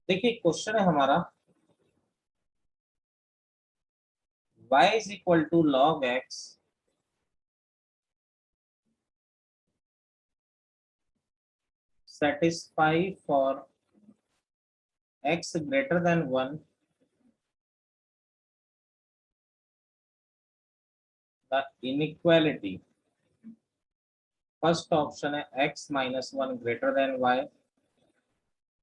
देखिए क्वेश्चन है हमारा y is equal to log x satisfy for x greater than 1 the inequality। First option है x minus one greater than y,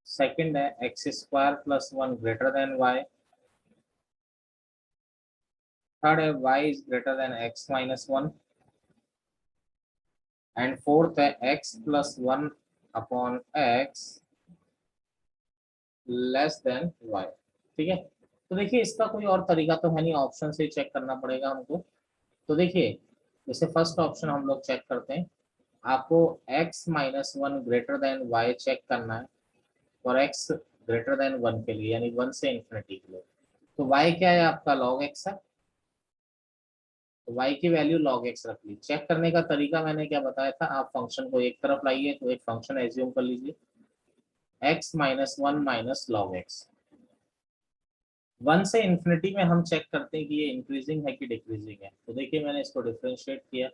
second है x square plus one greater than y, third है y is greater than x minus one, and fourth है x plus one upon x less than y। ठीक है, तो देखिए इसका कोई और तरीका तो है नहीं, ऑप्शन से चेक करना पड़ेगा हमको। तो देखिए जैसे फर्स्ट ऑप्शन हम लोग चेक करते हैं, आपको x minus one greater than y check करना है और x ग्रेटर देन वन के लिए, यानी वन से इंफिनिटी के लिए। तो y क्या है आपका log x है, तो y की वैल्यू log x रख ली। चेक करने का तरीका मैंने क्या बताया था, आप फंक्शन को एक तरफ लाइए, तो एक फंक्शन एज्यूम कर लीजिए x minus one minus log x. One से इंफिनिटी में हम चेक करते हैं कि ये इंक्रीजिंग है कि डिक्रीजिंग है। तो देखिए मैंने इसको डिफरेंशिएट किया,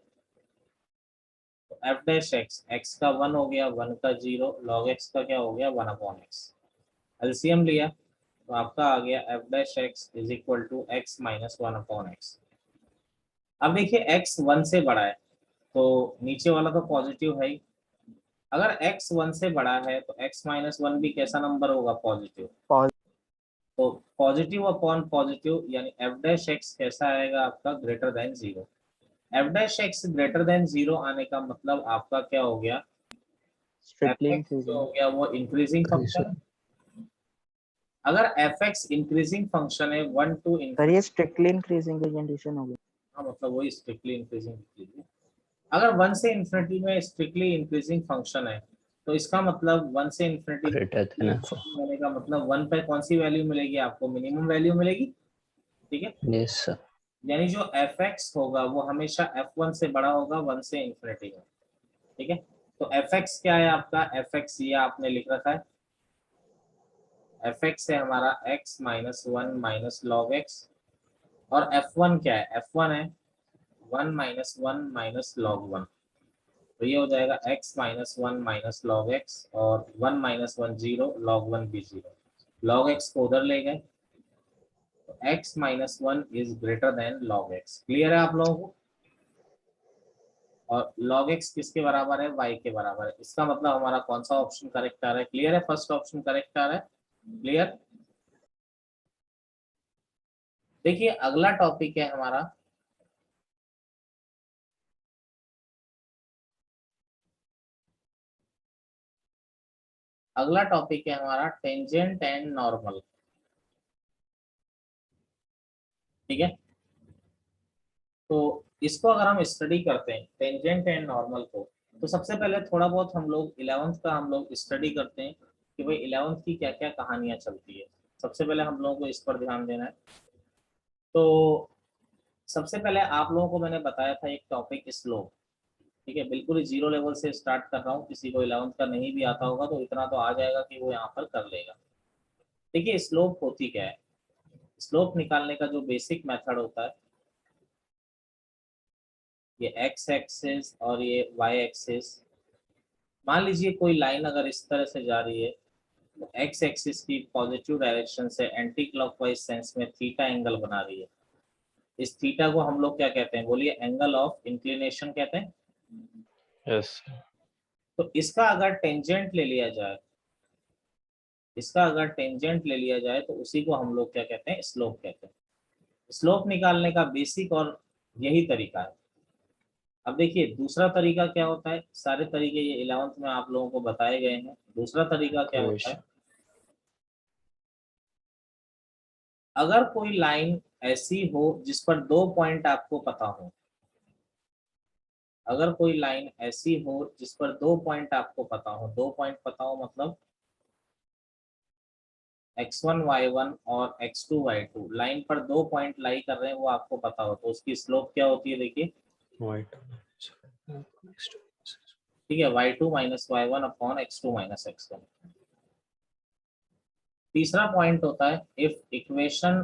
तो एफ डैश एक्स, एक्स का वन हो गया, वन का जीरो, लॉग एक्स का क्या हो गया वन अपॉन एक्स। एलसीएम लिया तो आपका आ गया f dash x is equal to x minus one upon x. अब देखिए एक्स वन से बड़ा है तो नीचे वाला तो पॉजिटिव है ही, अगर x 1 से बड़ा है तो x माइनस वन भी कैसा नंबर होगा, पॉजिटिव। तो पॉजिटिव अपॉन पॉजिटिव यानी एफ डैश एक्स कैसा आएगा आपका, greater than zero. F dash x greater than zero आने का मतलब आपका क्या हो गया, एफ स्ट्रिक्टली एक्स जो इंक्रीजिंग। हो गया वो इंक्रीजिंग फंक्शन है। अगर एफ एक्स इंक्रीजिंग फंक्शन है वन टू सर ये इंफिनिटी, स्ट्रिक्टली इंक्रीजिंग की कंडीशन होगी। हाँ मतलब वही स्ट्रिक्टली इंक्रीजिंग। अगर वन से इंफिनिटी में स्ट्रिक्टली इंक्रीजिंग फंक्शन है तो इसका मतलब वन से इंफिनिटी होने का मतलब वन पे कौन सी वैल्यू मिलेगी आपको, मिनिमम वैल्यू मिलेगी। ठीक है, यस सर। यानी जो एफ एक्स होगा वो हमेशा एफ वन से बड़ा होगा वन से इंफिनिटी में। ठीक है, तो एफ एक्स क्या है आपका, एफ एक्स ये आपने लिख रखा है, एफ एक्स है हमारा x minus one minus log x, और एफ वन क्या है, एफ वन है one minus one minus log one. तो ये हो जाएगा x minus one minus log x, और one minus one zero, log one भी जीरो, लॉग एक्स को उधर ले गए, तो x minus one is greater than log x. Clear है आप लोगों को, और log x किसके बराबर है, y के बराबर है। इसका मतलब हमारा कौन सा ऑप्शन करेक्ट आ रहा है, क्लियर है, फर्स्ट ऑप्शन करेक्ट आ रहा है। क्लियर। देखिए अगला टॉपिक है हमारा टेंजेंट एंड नॉर्मल। ठीक है, तो इसको अगर हम स्टडी करते हैं टेंजेंट एंड नॉर्मल को, तो सबसे पहले थोड़ा बहुत हम लोग 11th का हम लोग स्टडी करते हैं कि भाई 11th की क्या क्या कहानियां चलती है। सबसे पहले हम लोगों को इस पर ध्यान देना है। तो सबसे पहले आप लोगों को मैंने बताया था एक टॉपिक स्लोप। ठीक है, बिल्कुल ही जीरो लेवल से स्टार्ट कर रहा हूँ, किसी को 11th का नहीं भी आता होगा तो इतना तो आ जाएगा कि वो यहाँ पर कर लेगा। देखिए स्लोप होती क्या है, स्लोप निकालने का जो बेसिक मेथड होता है, ये एक्स एक्सिस और ये वाई एक्सिस। मान लीजिए कोई लाइन अगर इस तरह से जा रही है तो एक्स एक्सिस की पॉजिटिव डायरेक्शन से एंटी क्लॉकवाइज सेंस में थीटा एंगल बना रही है। इस थीटा को हम लोग क्या कहते हैं, बोलिए, एंगल ऑफ इंक्लिनेशन कहते हैं। यस। तो इसका अगर टेंजेंट ले लिया जाए, तो उसी को हम लोग क्या कहते हैं, स्लोप कहते हैं। स्लोप निकालने का बेसिक और यही तरीका है। अब देखिए दूसरा तरीका क्या होता है, सारे तरीके ये 11th में आप लोगों को बताए गए हैं। दूसरा तरीका क्या होता है, अगर कोई लाइन ऐसी हो जिस पर दो पॉइंट आपको पता हो, अगर कोई लाइन ऐसी हो जिस पर दो पॉइंट आपको पता हो, दो पॉइंट पता हो मतलब x1 y1 और x2 y2, लाइन पर दो पॉइंट लाई कर रहे हैं वो आपको पता हो, तो उसकी स्लोप क्या होती है, देखिए। ठीक है, y2 minus y1 upon x2 minus x1। तीसरा पॉइंट होता है if equation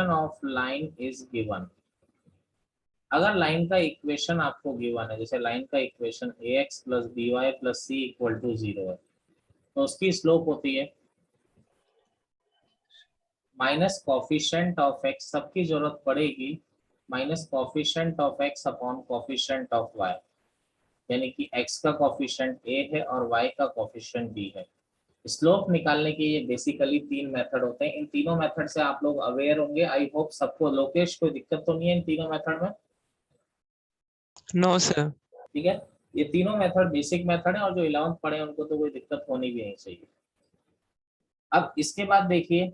of line is given. अगर लाइन का इक्वेशन आपको गिवन है, जैसे लाइन का equation ax plus b y plus c equal to 0 है, तो उसकी स्लोप होती है माइनस कॉफिशिएंट ऑफ एक्स, सबकी जरूरत पड़ेगी minus coefficient of x upon coefficient of y, यानी कि x का कॉफिशिएंट a है और y का कॉफिशिएंट b है। स्लोप निकालने के ये बेसिकली 3 मेथड होते हैं। इन तीनों मेथड से आप लोग अवेयर होंगे, आई होप सबको। लोकेश कोई दिक्कत तो नहीं है इन तीनों मेथड में? No sir. ठीक है, ये तीनों मेथड बेसिक मेथड है और जो 11th पढ़े हैं उनको तो कोई दिक्कत होनी भी नहीं चाहिए। अब इसके बाद देखिए,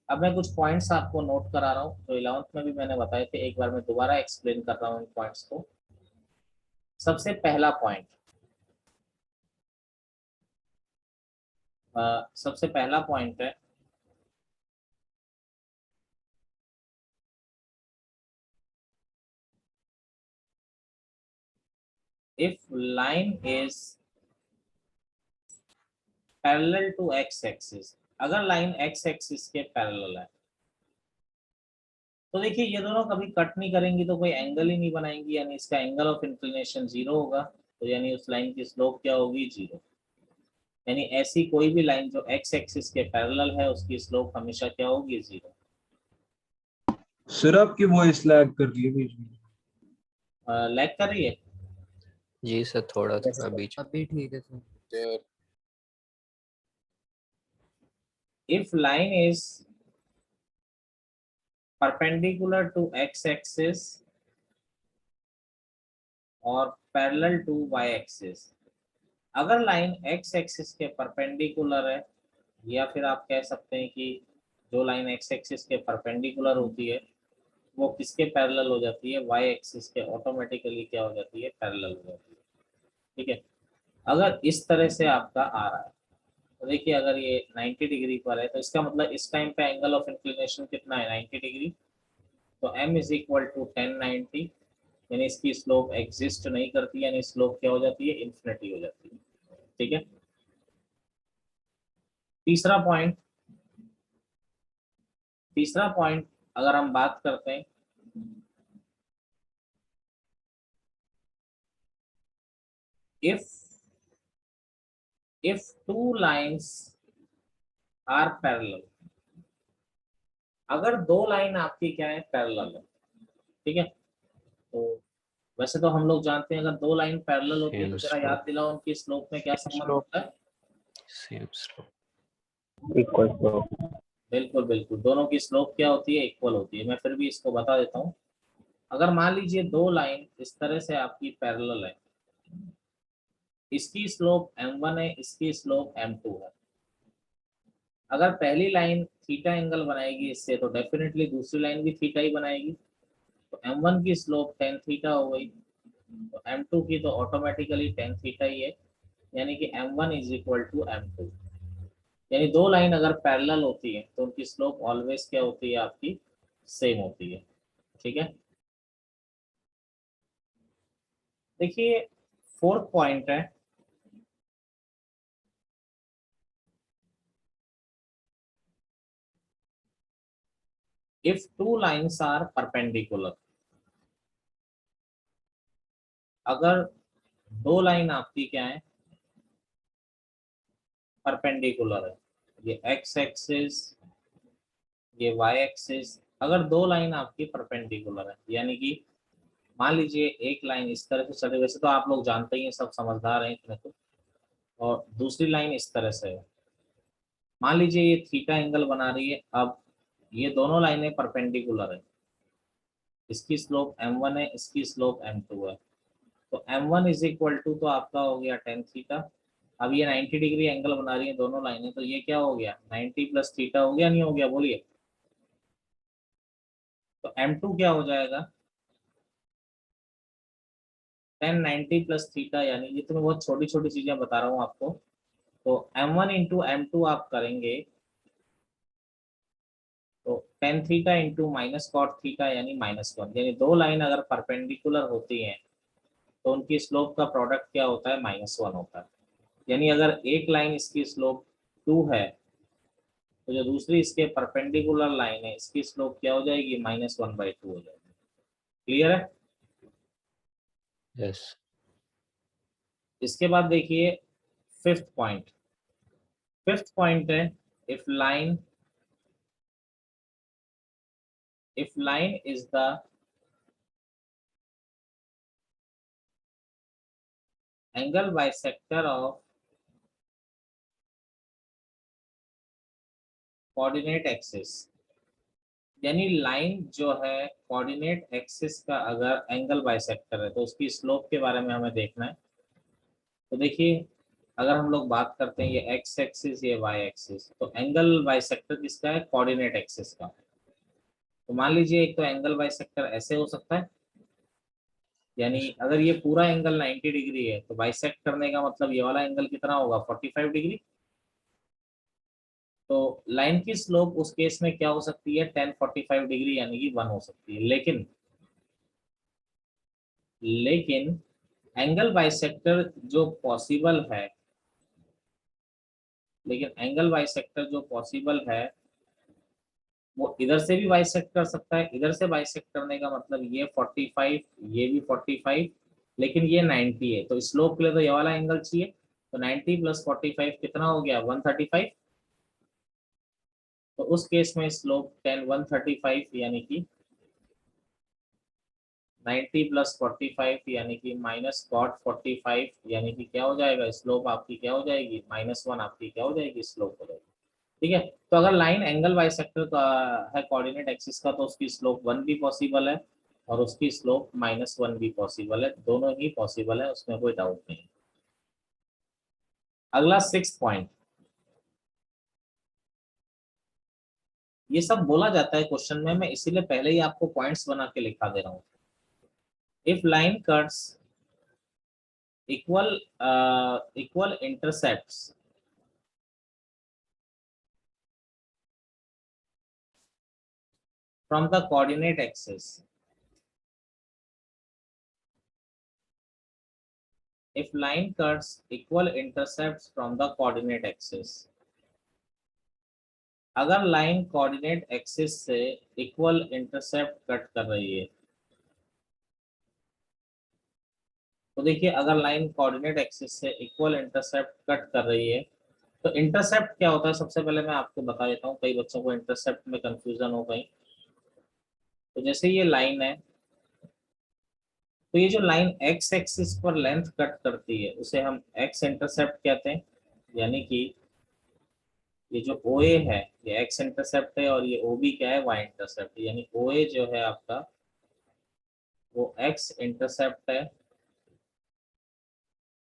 अब मैं कुछ पॉइंट्स आपको नोट करा रहा हूँ जो 11th में भी मैंने बताए थे, एक बार मैं दोबारा एक्सप्लेन कर रहा हूँ इन पॉइंट्स को। सबसे पहला पॉइंट, सबसे पहला पॉइंट है if line is parallel to x axis, अगर लाइन x एक्सिस के पैरेलल है तो देखिए ये दोनों कभी कट नहीं करेंगी तो कोई एंगल ही नहीं बनाएंगी, यानी इसका एंगल ऑफ इंक्लिनेशन 0 होगा, तो यानी उस लाइन की स्लोप क्या होगी? 0। यानी ऐसी कोई भी लाइन जो x एक्सिस के पैरेलल है उसकी स्लोप हमेशा क्या होगी? 0। सर आपकी वॉइस लैग कर रही है बीच में। लैग कर रही है? जी सर, थोड़ा थोड़ा बीच। अभी ठीक है sir. If line is perpendicular to x axis और पैरेलल टू y एक्सिस, अगर लाइन x एक्सिस के परपेंडिकुलर है, या फिर आप कह सकते हैं कि जो लाइन x एक्सिस के परपेंडिकुलर होती है वो किसके पैरेलल हो जाती है? y एक्सिस के ऑटोमेटिकली क्या हो जाती है? पैरेलल हो जाती है। ठीक है, अगर इस तरह से आपका आ रहा है तो देखिए अगर ये 90 डिग्री पर है तो इसका मतलब इस टाइम पे एंगल ऑफ इंक्लिनेशन कितना है? 90 डिग्री। तो m इज इक्वल टू 1090, यानी इसकी स्लोप एग्जिस्ट नहीं करती, यानी स्लोप क्या हो जाती है? इन्फिनिटी हो जाती है। ठीक है, तीसरा पॉइंट अगर हम बात करते हैं, if two lines are parallel, अगर दो लाइन आपकी क्या है? पैरेलल है। ठीक है, तो वैसे तो हम लोग जानते हैं अगर दो लाइन पैरेलल होती है तो जरा याद दिलाओ उनकी स्लोप में क्या संबंध होता है? Same slope. Equal slope. बिल्कुल बिल्कुल, दोनों की स्लोप क्या होती है? इक्वल होती है। मैं फिर भी इसको बता देता हूँ। अगर मान लीजिए दो लाइन इस तरह से आपकी पैरेलल है, इसकी स्लोप m1 है, इसकी स्लोप m2 है। अगर पहली लाइन थीटा एंगल बनाएगी इससे तो डेफिनेटली दूसरी लाइन भी थीटा ही बनाएगी, तो m1 की स्लोप tan थीटा हो गई, तो m2 की तो ऑटोमेटिकली tan थीटा ही है, यानी कि m1 is equal to m2। यानी दो लाइन अगर पैरेलल होती है तो उनकी स्लोप ऑलवेज क्या होती है? आपकी सेम होती है। ठीक है, देखिए फोर्थ पॉइंट है if two lines are perpendicular, अगर दो लाइन आपकी क्या है? परपेंडिकुलर है, ये x एक्सिस ये y एक्सिस, अगर दो लाइन आपकी परपेंडिकुलर है, यानी कि मान लीजिए एक लाइन इस तरह से चले, वैसे तो आप लोग जानते ही हैं, सब समझदार हैं इतने तो, और दूसरी लाइन इस तरह से है। मान लीजिए ये थीटा एंगल बना रही है, अब ये दोनों लाइनें परपेंडिकुलर है, इसकी स्लोप m1 है, इसकी स्लोप m2 है, तो m1 इज इक्वल टू तो आपका हो गया tan थीटा। अब ये 90 डिग्री एंगल बना रही है दोनों लाइनें, तो ये क्या हो गया? 90 प्लस थीटा हो गया, नहीं हो गया? बोलिए। तो m2 क्या हो जाएगा? tan 90 प्लस थीटा, यानी ये तो मैं बहुत छोटी छोटी चीजें बता रहा हूँ आपको। तो m1 इंटू m2 आप करेंगे तो tan theta into minus cot theta यानी -1, यानी दो लाइन अगर परपेंडिकुलर होती हैं तो उनकी स्लोप का प्रोडक्ट क्या होता है? -1 होता है। यानी अगर एक लाइन इसकी स्लोप 2 है तो जो दूसरी इसके परपेंडिकुलर लाइन है इसकी स्लोप क्या हो जाएगी, -1/2 हो जाएगी। क्लियर है? यस इसके बाद देखिए फिफ्थ पॉइंट है if line is the angle bisector of coordinate axis, यानी लाइन जो है कोऑर्डिनेट एक्सिस का अगर एंगल बाइसेक्टर है तो उसकी स्लोप के बारे में हमें देखना है। तो देखिए अगर हम लोग बात करते हैं ये एक्स एक्सिस ये वाई एक्सिस, तो एंगल बाइसेक्टर किसका है, कोऑर्डिनेट एक्सिस का। तो मान लीजिए एक तो एंगल बाइसेक्टर ऐसे हो सकता है, यानी अगर ये पूरा एंगल 90 डिग्री है तो बाइसेक्ट करने का मतलब ये वाला एंगल कितना होगा, 45 डिग्री। तो लाइन की स्लोप उस केस में क्या हो सकती है, 1045 डिग्री यानी कि 1 हो सकती है। लेकिन एंगल बाइसेक्टर जो पॉसिबल है वो इधर से भी बाइसेक्ट कर सकता है। इधर से बाइसेक्ट करने का मतलब ये 45 ये भी 45 लेकिन ये 90 है, तो स्लोप के लिए तो ये वाला एंगल चाहिए। तो 90 + 45 कितना हो गया, 135। तो उस केस में स्लोप 135 यानी कि 90 + 45 यानी कि -cot 45 यानी कि क्या हो जाएगा, स्लोप आपकी क्या हो जाएगी, -1 आपकी क्या हो जाएगी, स्लोप हो जाएगी। ठीक है, तो अगर लाइन एंगल बाइसेक्टर का है कोऑर्डिनेट एक्सिस का तो उसकी स्लोप 1 भी पॉसिबल है और उसकी स्लोप -1 भी पॉसिबल है, दोनों ही पॉसिबल है, उसमें कोई डाउट नहीं। अगला 6th पॉइंट, ये सब बोला जाता है क्वेश्चन में, मैं इसीलिए पहले ही आपको पॉइंट्स बना के लिखा दे रहा हूँ। If line cuts equal intercepts from the coordinate axis, if line cuts equal intercepts from the coordinate axis, अगर लाइन कोऑर्डिनेट एक्सिस से इक्वल इंटरसेप्ट कट कर रही है, तो देखिए अगर लाइन कोऑर्डिनेट एक्सिस से इक्वल इंटरसेप्ट कट कर रही है तो इंटरसेप्ट क्या होता है, सबसे पहले मैं आपको बता देता हूँ, कई बच्चों को इंटरसेप्ट में कंफ्यूजन हो गई। तो जैसे ये लाइन है, तो ये जो लाइन एक्स एक्सिस पर लेंथ कट करती है उसे हम एक्स इंटरसेप्ट कहते हैं, यानी कि ये जो OA है ये एक्स इंटरसेप्ट है और ये OB क्या है, वाई इंटरसेप्ट, यानी OA जो है आपका वो एक्स इंटरसेप्ट है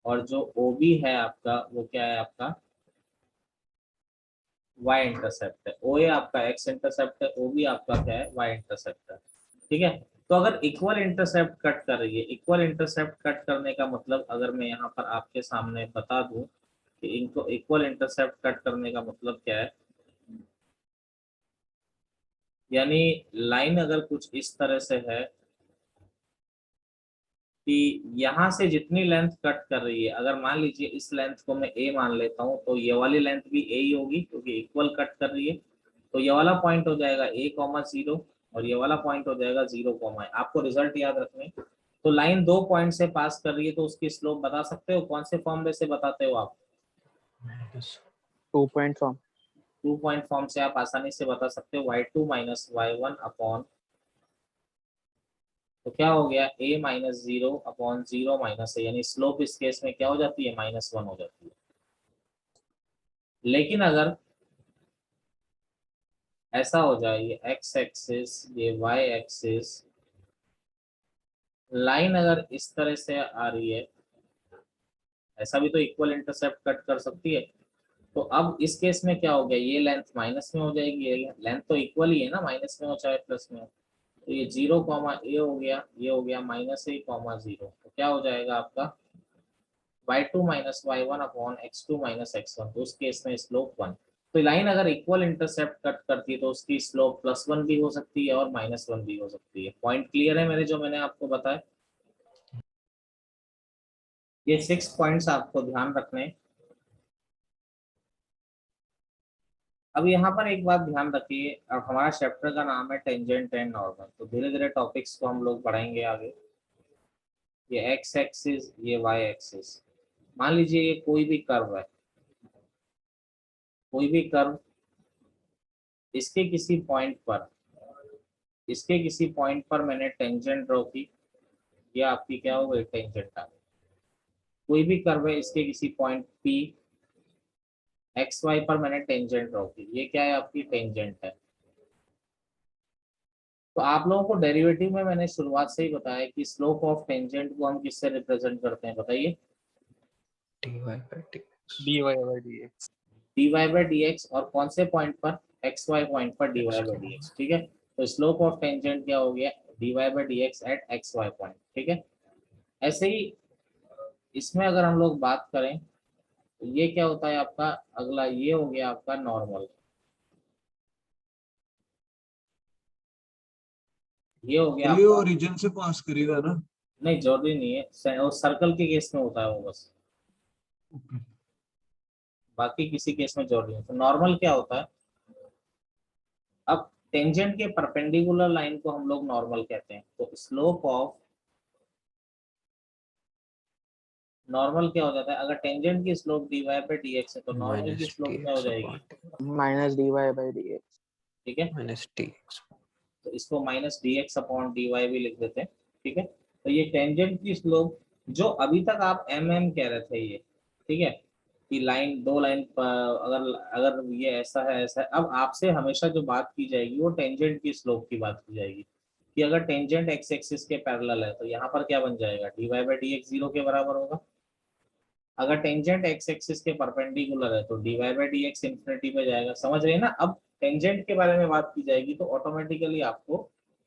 और जो OB है आपका वो क्या है, आपका वाई इंटरसेप्ट है। OA आपका एक्स इंटरसेप्ट है, OB आपका क्या है, वाई इंटरसेप्ट है। ठीक है, तो अगर इक्वल इंटरसेप्ट कट कर रही है, इक्वल इंटरसेप्ट कट करने का मतलब अगर मैं यहाँ पर आपके सामने बता दूं कि इनको इक्वल इंटरसेप्ट कट करने का मतलब क्या है, यानी लाइन अगर कुछ इस तरह से है कि यहाँ से जितनी लेंथ कट कर रही है, अगर मान लीजिए इस लेंथ को मैं A मान लेता हूँ तो ये वाली लेंथ भी A ही होगी क्योंकि इक्वल कट कर रही है। तो ये वाला पॉइंट हो जाएगा A, 0 और ये वाला पॉइंट हो जाएगा 0, आपको रिजल्ट याद रखने। तो लाइन 2 पॉइंट से पास कर रही है तो उसकी स्लोप बता सकते हो, कौन से फॉर्म में से बताते हो आप, 2 point form. 2 पॉइंट फॉर्म से आप आसानी से बता सकते हो, y2 - y1 अपॉन, तो क्या हो गया A - 0 अपॉन 0 - A, यानी स्लोप इस केस में क्या हो जाती है, -1 हो जाती है। लेकिन अगर ऐसा हो जाए ये x एक्सिस ये y एक्सिस, लाइन अगर इस तरह से आ रही है, ऐसा भी तो इक्वल इंटरसेप्ट कट कर सकती है। तो अब इस केस में क्या हो गया, ये लेंथ माइनस में हो जाएगी, ये लेंथ तो इक्वल ही है ना, माइनस में हो चाहे प्लस में हो। तो ये 0, A हो गया, ये हो गया -A, 0, तो क्या हो जाएगा आपका y2 - y1 upon x2 - x1, तो उस केस में स्लोप 1। तो लाइन अगर इक्वल इंटरसेप्ट कट करती है तो उसकी स्लोप +1 भी हो सकती है और -1 भी हो सकती है। पॉइंट क्लियर है मेरे जो मैंने आपको बताया, ये 6 पॉइंट्स आपको ध्यान रखने हैं। अब यहाँ पर एक बात ध्यान रखिए, अब हमारा चैप्टर का नाम है टेंजेंट एंड नॉर्मल, तो धीरे धीरे टॉपिक्स को हम लोग पढ़ेंगे आगे। ये एक्स एक्सिस, ये वाई एक्सिस, मान लीजिए ये कोई भी कर्व है, कोई भी कर्व, इसके किसी पॉइंट पर, इसके किसी पॉइंट पर मैंने टेंजेंट ड्रॉ की, ये आपकी क्या हो गई, टेंजेंट आ गई। कोई भी कर्व है, इसके किसी पॉइंट पी एक्स वाई पर मैंने टेंजेंट ड्रॉ की, ये क्या है, आपकी टेंजेंट है। तो आप लोगों को डेरिवेटिव में मैंने शुरुआत से ही बताया कि स्लोप ऑफ टेंजेंट को हम किससे रिप्रेजेंट करते हैं, बताइए। dy by dx. dy by dx. dy by d x, और कौन से पॉइंट पर, एक्स वाई पॉइंट पर dy बाई डी एक्स, ठीक है। तो स्लोप ऑफ टेंजेंट क्या हो गया, dy by d x at x y point, ठीक है। ऐसे ही इसमें अगर हम लोग बात करें तो ये क्या होता है आपका, अगला ये हो गया आपका नॉर्मल, ये हो गया ये आपका, ओरिजिन से पास करेगा ना? नहीं जरूरी नहीं है, वो सर्कल के केस में होता है वो बस, ओके। बाकी किसी केस में जरूरी नहीं। तो नॉर्मल क्या होता है, अब टेंजेंट के परपेंडिकुलर लाइन को हम लोग नॉर्मल कहते हैं। तो स्लोप ऑफ नॉर्मल क्या हो जाता है, अगर टेंजेंट की स्लोप dy बाई dx है तो नॉर्मल की minus स्लोप क्या हो dx जाएगी, upon minus dy by dx. ठीक है। minus dx. तो इसको माइनस dx अपॉन dy भी लिख देते हैं, ठीक है। तो ये टेंजेंट की स्लोप, जो अभी तक आप कह रहे थे ये, ठीक है, कि लाइन दो लाइन पर, अगर अगर ये ऐसा है ऐसा है, अब आपसे हमेशा जो बात की जाएगी वो टेंजेंट की स्लोप की बात की जाएगी, कि अगर टेंजेंट एक्स एक्सिस के पैरेलल है तो यहाँ पर क्या बन जाएगा, dy बाई dx 0 के बराबर होगा। अगर टेंजेंट एक्स एक्सिस के परपेंडिकुलर है तो dy बाई dx इंफिनिटी पे जाएगा, समझ रहे हैं ना। अब टेंजेंट के बारे में बात की जाएगी तो ऑटोमेटिकली आपको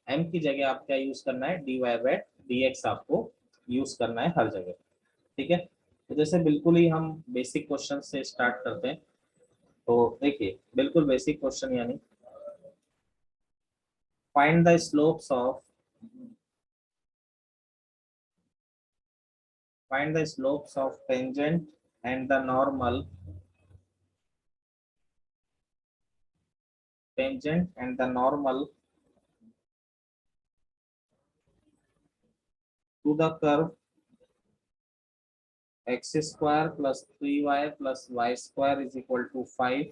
m की जगह आप क्या यूज करना है, dy बाई dx आपको यूज करना है हर जगह, ठीक है। तो जैसे बिल्कुल ही हम बेसिक क्वेश्चन से स्टार्ट करते हैं, तो देखिए बिल्कुल बेसिक क्वेश्चन, यानी find the slopes of, find the slopes of tangent and the normal, tangent and the normal to the curve x square plus 3y plus y square is equal to 5.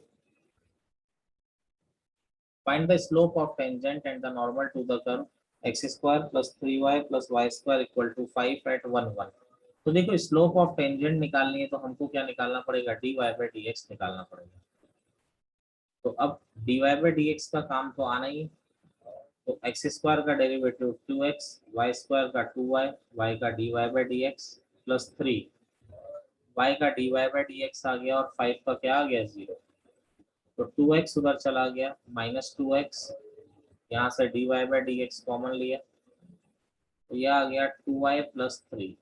Find the slope of tangent and the normal to the curve x square plus 3y plus y square equal to 5 at 1 1. तो देखो slope of tangent निकालनी है तो हमको क्या निकालना पड़ेगा, dy by dx निकालना पड़ेगा। तो अब dy बाई dx का काम तो आना ही है, तो एक्स स्क्वायर का डेरिवेटिव 2x, वाई स्क्वायर का 2y, y का dy by dx plus 3, y का dy बाई dx आ गया, और 5 का क्या आ गया, 0। तो 2x उधर चला गया, माइनस 2x, यहाँ से dy बाई dx कॉमन लिया, तो यह आ गया 2y प्लस 3।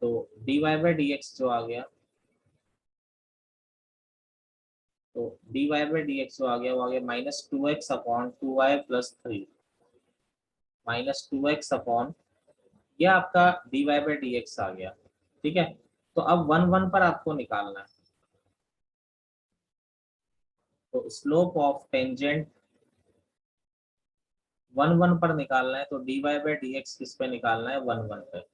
तो dy बाई dx जो आ गया, तो dy बाई dx जो आ गया वो आ गया minus 2x upon 2y plus 3, minus 2x upon, यह आपका dy बाई dx आ गया, ठीक है। तो अब 1 1 पर आपको निकालना है, तो स्लोप ऑफ टेंजेंट 1 1 पर निकालना है, तो dy बाई dx किस पे निकालना है, 1 1 पे।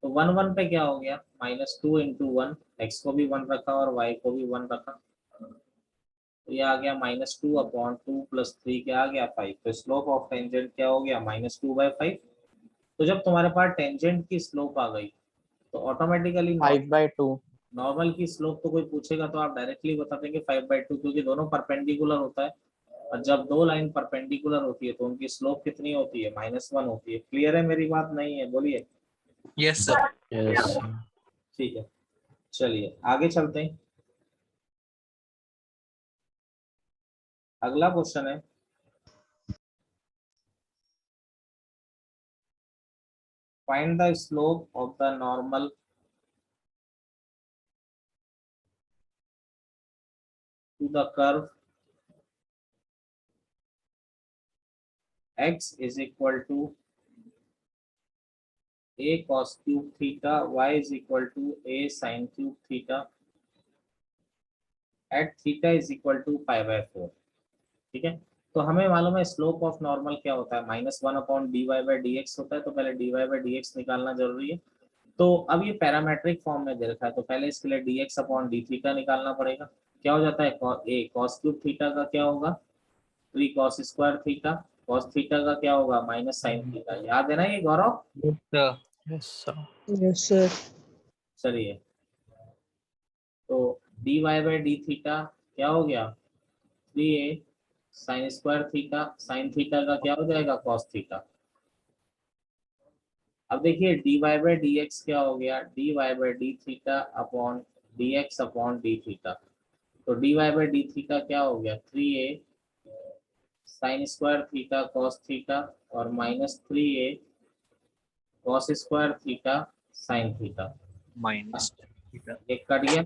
तो 1 1 पे क्या हो गया, माइनस 2 इंटू 1, एक्स को भी 1 रखा और y को भी 1 रखा, तो ये आ गया माइनस 2 अपॉन 2 प्लस 3 क्या आ गया, 5। तो स्लोप ऑफ टेंजेंट क्या हो गया, माइनस 2 बाई 5। तो जब तुम्हारे पास टेंजेंट की स्लोप आ गई तो ऑटोमेटिकली 5 by 2. नॉर्मल की स्लोप तो कोई पूछेगा तो आप डायरेक्टली बता देंगे 5/2, क्योंकि दोनों परपेंडिकुलर होता है, और जब दो लाइन परपेंडिकुलर होती है तो उनकी स्लोप कितनी होती है, -1 होती है। क्लियर है मेरी बात, नहीं है बोलिए। Yes, sir. Yes. ठीक है, चलिए आगे चलते हैं। अगला क्वेश्चन है, find the slope of the normal to the curve x is equal to a cos cube theta, y is equal to a sin cube theta at theta is equal to pi by 4। ठीक है, तो हमें मालूम है slope of normal क्या होता है, -1/dy/dx होता है, तो पहले dy/dx निकालना जरूरी है। तो अब ये पैरामेट्रिक फॉर्म में दे रखा है, तो पहले इसके लिए dx/d थीटा निकालना पड़ेगा। क्या हो जाता है, cos क्यूब थीटा का क्या होगा, 3 cos square theta, cos theta का क्या होगा, माइनस साइन थीटा। याद है ना ये गौरव? Yes, sir. Yes, sir. Yes, sir. चलिए, तो dy बाई डी थीटा क्या हो गया, 3a sine square theta, sine theta का क्या हो जाएगा, cos थीटा। अब देखिए dy बाई डी एक्स क्या हो गया, dy by D theta upon dx upon D theta. तो dy बाई डी थीटा क्या हो गया, 3a sine square theta cos theta और -3a cos square theta sine theta. Minus theta. ये cut गया,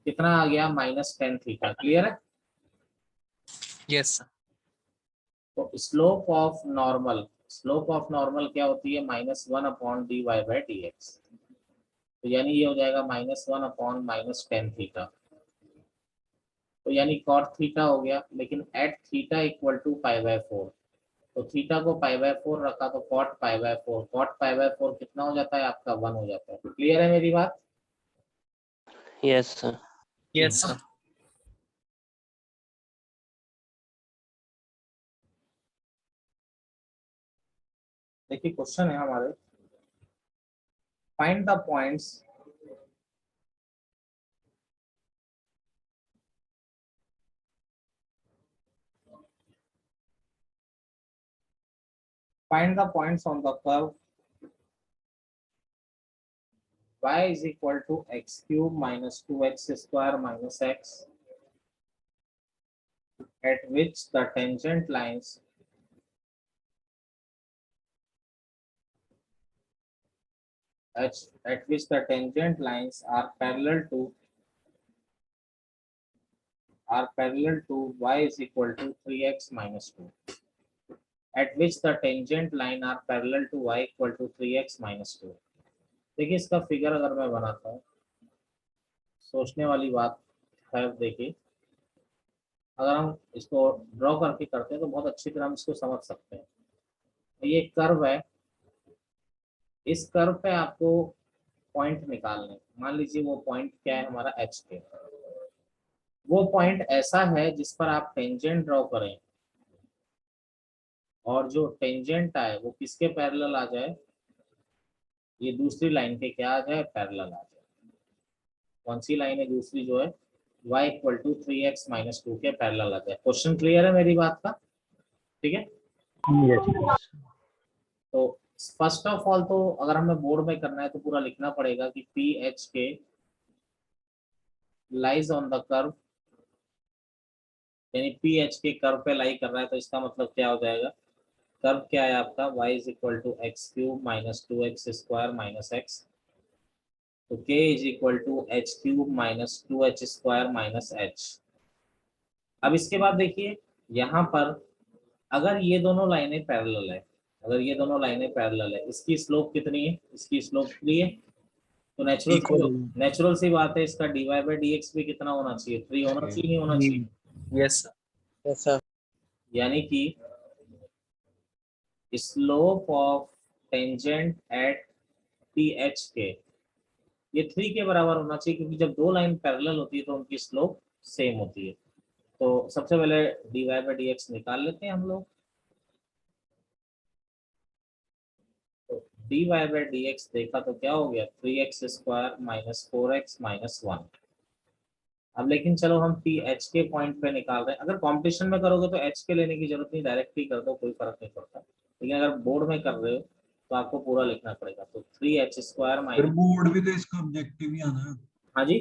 कितना आ गया, -10 थीटा। क्लियर है? Yes, sir. तो slope of normal, slope of normal क्या होती है, -1/dy/dx। तो यानी ये हो जाएगा -1/-10 थीटा। तो यानी कॉट थीटा हो गया, लेकिन एट थीटा इक्वल टू π/4। तो थीटा को π/4 रखा तो कॉट π/4, कॉट π/4 कितना हो जाता है आपका, 1 हो जाता है। क्लियर है मेरी बात? Yes, sir. Yes, sir. देखिए क्वेश्चन है हमारे, find the points on the curve y is equal to x cube minus 2x square minus x, at which the tangent lines are parallel to y is equal to 3x minus 2, at which the tangent line are parallel to y equal to 3x minus 2। देखिए इसका figure अगर मैं बनाता हूँ, सोचने वाली बात है। देखिए अगर हम इसको ड्रॉ करके करते हैं तो बहुत अच्छी तरह हम इसको समझ सकते हैं। ये कर्व है, इस कर्व पे आपको पॉइंट निकालने, मान लीजिए वो पॉइंट क्या है हमारा, एच के। वो पॉइंट ऐसा है जिस पर आप टेंजेंट ड्रॉ करें और जो टेंजेंट आए वो किसके पैरेलल आ जाए, ये दूसरी लाइन के क्या आ जाए, पैरेलल आ जाए। कौन सी लाइन है दूसरी, जो है y equal to 3x minus 2 के पैरेलल आ जाए। क्वेश्चन क्लियर है मेरी बात का? ठीक है, Yes. तो फर्स्ट ऑफ ऑल तो अगर हमें बोर्ड में करना है तो पूरा लिखना पड़ेगा कि पी एच के लाइज ऑन द कर्व, यानी पी एच के कर्व पे लाई कर रहा है, तो इसका मतलब क्या हो जाएगा, कर्व क्या है आपका, y is equal to x cube minus 2x square minus x. तो k is equal to h cube minus 2h square minus h. अब इसके बाद देखिए यहाँ पर अगर ये दोनों लाइनें पैरेलल है, अगर ये दोनों लाइनें पैरेलल है, इसकी स्लोप कितनी है, इसकी स्लोप 3 है। तो नेचुरल सी बात है, इसका dy बाई dx भी कितना होना चाहिए, 3 होना चाहिए, नहीं होना चाहिए? Yes, sir. Yes, sir. यानी कि slope of tangent at P H के ये 3 के बराबर होना चाहिए, क्योंकि जब दो लाइन पैरेलल होती है तो उनकी स्लोप सेम होती है। तो सबसे पहले dy बाई dx निकाल लेते हैं हम लोग। तो dy बाई dx देखा तो क्या हो गया, 3x square minus 4x minus 1। अब लेकिन चलो हम पी एच के पॉइंट पे निकाल रहे हैं। अगर कंपटीशन में करोगे तो एच के लेने की जरूरत नहीं, डायरेक्ट ही कर दो, कोई फर्क नहीं पड़ता। लेकिन अगर बोर्ड में कर रहे हो तो आपको पूरा लिखना पड़ेगा। तो 3h स्क्वायर फिर माइनस, बोर्ड भी तो इसका ऑब्जेक्टिव ही आना है। हाँ जी,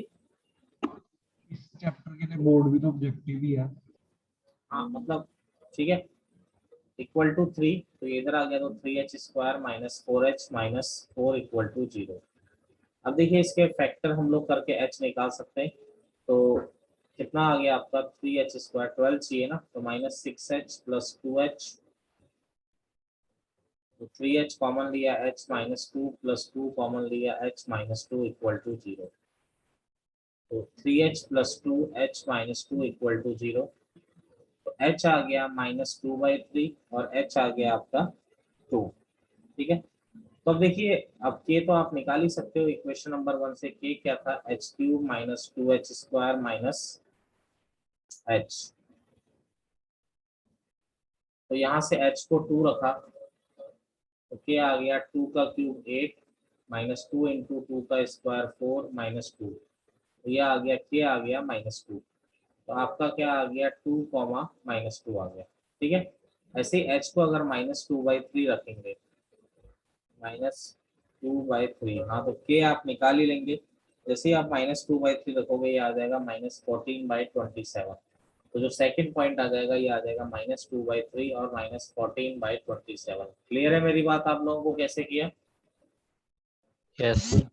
इस चैप्टर के लिए बोर्ड भी तो ऑब्जेक्टिव ही है। हाँ मतलब ठीक है, इक्वल टू 3, तो ये इधर आ गया, तो 3h square minus 4h minus 4 equal to 0। अब देखिए इसके फैक्टर हम लोग करके h निकाल सकते हैं। तो कितना आ गया आपका, 3h स्क्वायर 12 चाहिए ना, तो माइनस 6h प्लस 2h, तो 3h कॉमन लिया, h माइनस 2 प्लस 2 कॉमन लिया, h माइनस 2 इक्वल टू 0। तो 3h plus 2 h minus 2 equal to 0। तो h आ गया -2/3 और h आ गया आपका 2। ठीक है, तो अब देखिए, अब k तो आप निकाल ही सकते हो इक्वेशन नंबर 1 से। k क्या था, h³ minus 2h² minus h। तो यहाँ से h को 2 रखा तो k आ गया 2 का क्यूब 8 माइनस 2 इंटू 2 का स्क्वायर 4 माइनस 2। तो यह आ गया k आ गया -2। तो आपका क्या आ गया 2 कॉमा -2 आ गया। ठीक है, ऐसे ही h को अगर -2/3 रखेंगे, -2/3, हाँ तो k आप निकाल ही लेंगे। जैसे ही आप -2/3 रखोगे ये आ जाएगा -14/27। तो जो सेकंड पॉइंट आ जाएगा ये आ जाएगा -2/3 और -14/27। क्लियर है मेरी बात आप लोगों को कैसे किया? Yes.